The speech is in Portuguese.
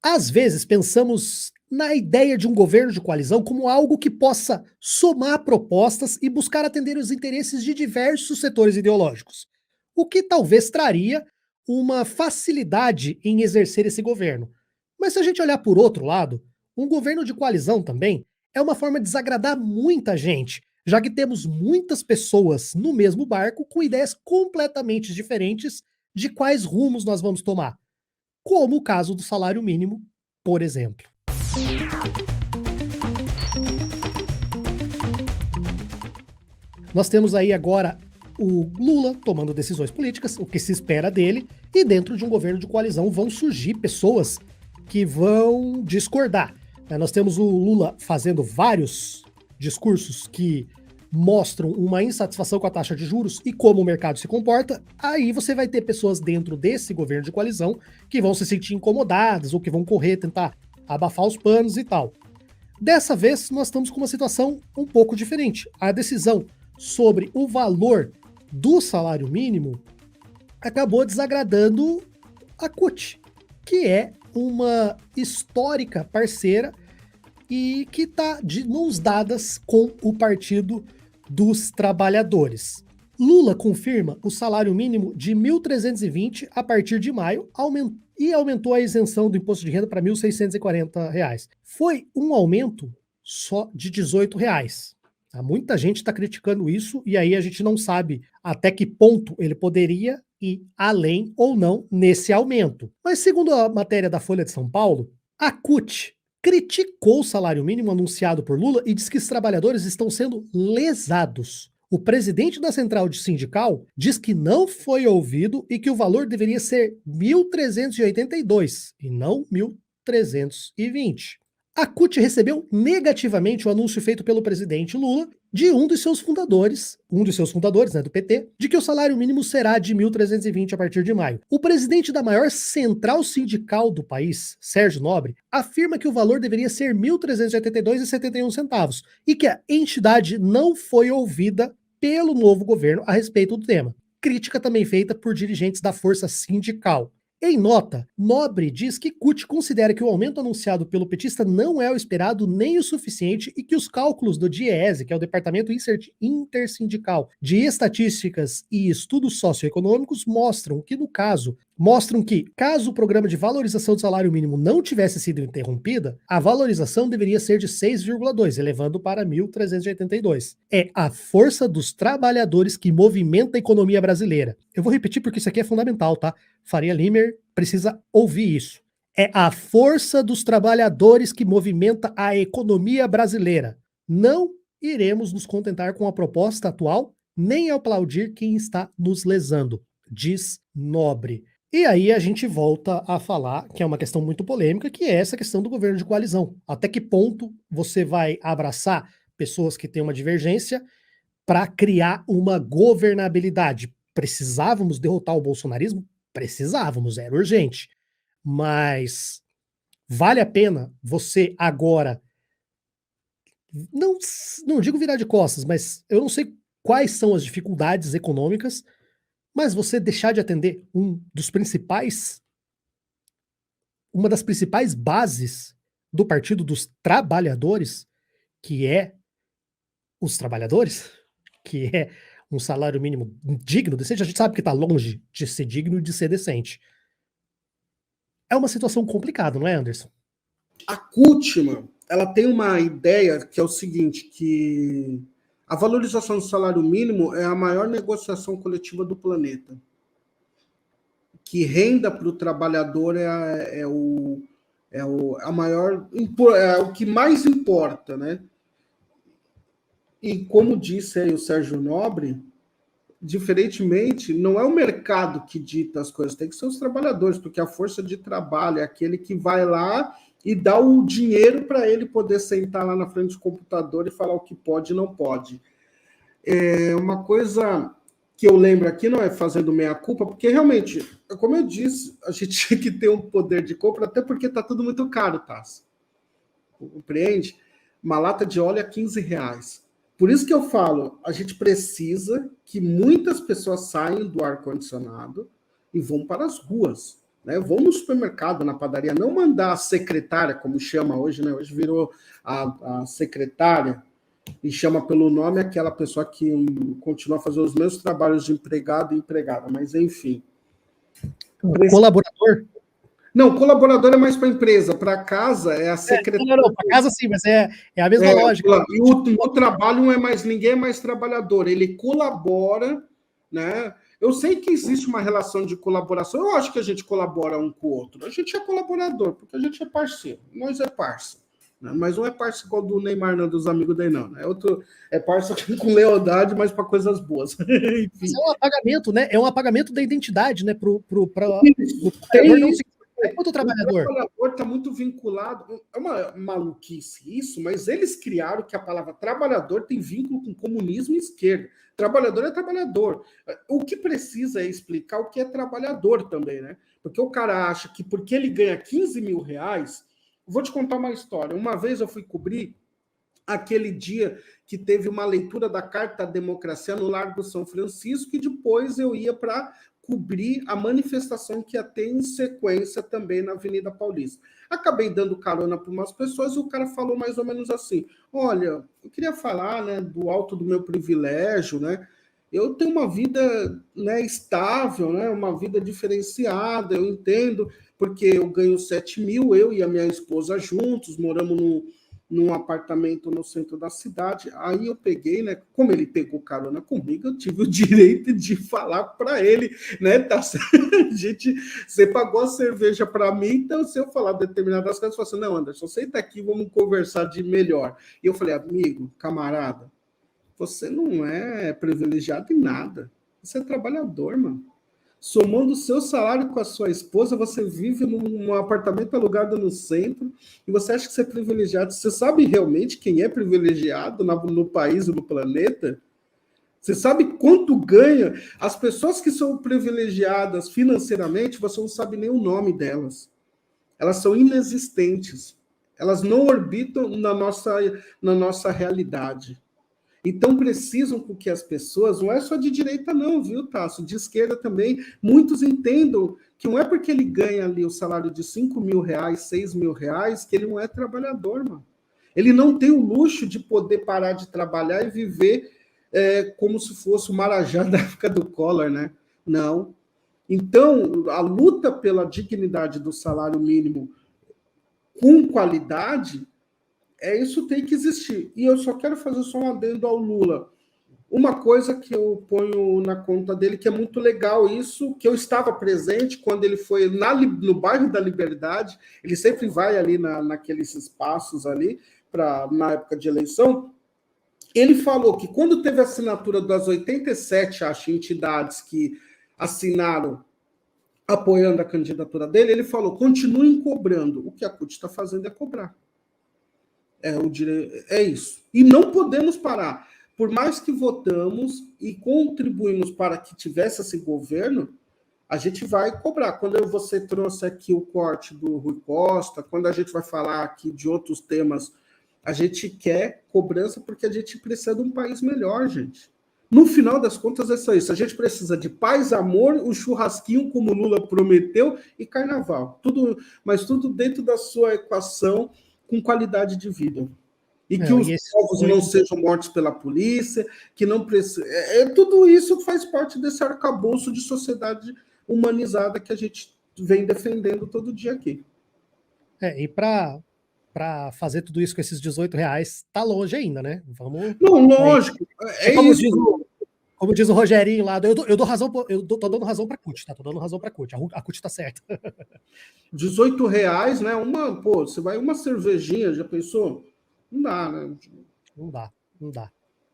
Às vezes pensamos na ideia de um governo de coalizão como algo que possa somar propostas e buscar atender os interesses de diversos setores ideológicos, o que talvez traria uma facilidade em exercer esse governo. Mas se a gente olhar por outro lado, um governo de coalizão também é uma forma de desagradar muita gente, já que temos muitas pessoas no mesmo barco com ideias completamente diferentes de quais rumos nós vamos tomar, como o caso do salário mínimo, por exemplo. Nós temos aí agora o Lula tomando decisões políticas, o que se espera dele, e dentro de um governo de coalizão vão surgir pessoas que vão discordar. Nós temos o Lula fazendo vários discursos que mostram uma insatisfação com a taxa de juros e como o mercado se comporta. Aí você vai ter pessoas dentro desse governo de coalizão que vão se sentir incomodadas ou que vão correr, tentar abafar os panos e tal. Dessa vez, nós estamos com uma situação um pouco diferente. A decisão sobre o valor do salário mínimo acabou desagradando a CUT, que é uma histórica parceira e que está de mãos dadas com o Partido dos Trabalhadores. Lula confirma o salário mínimo de 1.320 a partir de maio e aumentou a isenção do imposto de renda para R$ 1.640. Foi um aumento só de R$ 18. Muita gente está criticando isso e aí a gente não sabe até que ponto ele poderia ir além ou não nesse aumento. Mas segundo a matéria da Folha de São Paulo, a CUT criticou o salário mínimo anunciado por Lula e diz que os trabalhadores estão sendo lesados. O presidente da central sindical diz que não foi ouvido e que o valor deveria ser 1.382 e não 1.320. A CUT recebeu negativamente o anúncio feito pelo presidente Lula de um dos seus fundadores, do PT, de que o salário mínimo será de 1.320 a partir de maio. O presidente da maior central sindical do país, Sérgio Nobre, afirma que o valor deveria ser R$ 1.382,71 e que a entidade não foi ouvida pelo novo governo a respeito do tema. Crítica também feita por dirigentes da força sindical. Em nota, Nobre diz que CUT considera que o aumento anunciado pelo petista não é o esperado nem o suficiente e que os cálculos do DIEESE, que é o Departamento Intersindical de Estatísticas e Estudos Socioeconômicos, mostram que, caso o programa de valorização do salário mínimo não tivesse sido interrompida, a valorização deveria ser de 6,2, elevando para 1.382. É a força dos trabalhadores que movimenta a economia brasileira. Eu vou repetir porque isso aqui é fundamental, tá? Faria Limer precisa ouvir isso. É a força dos trabalhadores que movimenta a economia brasileira. Não iremos nos contentar com a proposta atual, nem aplaudir quem está nos lesando, diz Nobre. E aí a gente volta a falar que é uma questão muito polêmica, que é essa questão do governo de coalizão. Até que ponto você vai abraçar pessoas que têm uma divergência para criar uma governabilidade? Precisávamos derrotar o bolsonarismo? Precisávamos, era urgente. Mas vale a pena você agora, não, não digo virar de costas, mas eu não sei quais são as dificuldades econômicas, mas você deixar de atender uma das principais bases do Partido dos Trabalhadores, que é os trabalhadores, que é um salário mínimo digno, decente, a gente sabe que está longe de ser digno e de ser decente. É uma situação complicada, não é, Anderson? A CUT, ela tem uma ideia que é o seguinte, que a valorização do salário mínimo é a maior negociação coletiva do planeta. Que renda para o trabalhador é o que mais importa, né? E como disse aí o Sérgio Nobre, diferentemente, não é o mercado que dita as coisas, tem que ser os trabalhadores, porque a força de trabalho é aquele que vai lá e dá o dinheiro para ele poder sentar lá na frente do computador e falar o que pode e não pode. É uma coisa que eu lembro aqui, não é fazendo meia-culpa, porque realmente, como eu disse, a gente tinha que ter um poder de compra, até porque está tudo muito caro, Tassi. Compreende? Uma lata de óleo é R$15. Por isso que eu falo, a gente precisa que muitas pessoas saiam do ar-condicionado e vão para as ruas. né? Vão no supermercado, na padaria, não mandar a secretária, como chama hoje, né? Hoje virou a secretária, e chama pelo nome aquela pessoa que continua a fazer os mesmos trabalhos de empregado e empregada, mas enfim. Colaborador? Não, colaborador é mais para a empresa, para casa é a secretária. Não, para casa sim, mas é a mesma lógica. E o trabalho não é mais, ninguém é mais trabalhador, ele colabora, né? Eu sei que existe uma relação de colaboração, eu acho que a gente colabora um com o outro. A gente é colaborador, porque a gente é parceiro, nós é parceiro. Né? Mas não é parceiro igual do Neymar, não, dos amigos dele, não. É parceiro com lealdade, mas para coisas boas. Enfim. É um apagamento, né? É um apagamento da identidade, né? Para o trabalhador não se quanto trabalhador. O trabalhador está muito vinculado. É uma maluquice isso, mas eles criaram que a palavra trabalhador tem vínculo com comunismo e esquerda. Trabalhador é trabalhador. O que precisa é explicar o que é trabalhador também, né? Porque o cara acha que porque ele ganha 15 mil reais. Vou te contar uma história. Uma vez eu fui cobrir aquele dia que teve uma leitura da Carta da Democracia no Largo São Francisco, e depois eu ia para cobrir a manifestação que ia ter em sequência também na Avenida Paulista. Acabei dando carona para umas pessoas e o cara falou mais ou menos assim: olha, eu queria falar, né, do alto do meu privilégio, né? Eu tenho uma vida, né, estável, né, uma vida diferenciada, eu entendo, porque eu ganho 7 mil, eu e a minha esposa juntos, moramos num apartamento no centro da cidade. Aí eu peguei, né? Como ele pegou carona comigo, eu tive o direito de falar para ele, né? Tá, gente, você pagou a cerveja para mim, então se eu falar determinadas coisas, você fala assim: não, Anderson, senta aqui, vamos conversar de melhor. E eu falei: amigo, camarada, você não é privilegiado em nada. Você é trabalhador, mano. Somando o seu salário com a sua esposa, você vive num apartamento alugado no centro e você acha que você é privilegiado. Você sabe realmente quem é privilegiado no país e no planeta? Você sabe quanto ganha? As pessoas que são privilegiadas financeiramente, você não sabe nem o nome delas. Elas são inexistentes. Elas não orbitam na nossa realidade. Então precisam que as pessoas, não é só de direita não, viu, Tasso? De esquerda também, muitos entendam que não é porque ele ganha ali o salário de 5 mil reais, 6 mil reais, que ele não é trabalhador, mano. Ele não tem o luxo de poder parar de trabalhar e viver como se fosse o Marajá da época do Collor, né? Não. Então, a luta pela dignidade do salário mínimo com qualidade, isso tem que existir. E eu só quero fazer só um adendo ao Lula. Uma coisa que eu ponho na conta dele, que é muito legal isso, que eu estava presente quando ele foi no bairro da Liberdade, ele sempre vai ali naqueles espaços ali, na época de eleição. Ele falou que quando teve a assinatura das 87, acho, entidades que assinaram apoiando a candidatura dele, ele falou: continuem cobrando. O que a CUT está fazendo é cobrar. É isso. E não podemos parar. Por mais que votamos e contribuímos para que tivesse esse governo, a gente vai cobrar. Quando você trouxe aqui o corte do Rui Costa, quando a gente vai falar aqui de outros temas, a gente quer cobrança porque a gente precisa de um país melhor, gente. No final das contas, é só isso. A gente precisa de paz, amor, o churrasquinho, como o Lula prometeu, e carnaval. Mas tudo dentro da sua equação, com qualidade de vida. E que os povos não sejam mortos pela polícia, que não precisa. Tudo isso faz parte desse arcabouço de sociedade humanizada que a gente vem defendendo todo dia aqui. E para fazer tudo isso com esses R$18, tá longe ainda, né? Vamos. Não, lógico. Como diz o Rogerinho lá, eu dou razão, tô dando razão para a CUT, tá? Tô dando razão para a CUT. A CUT tá certa. R$18, né? Você vai uma cervejinha, já pensou? Não dá, né? Não dá.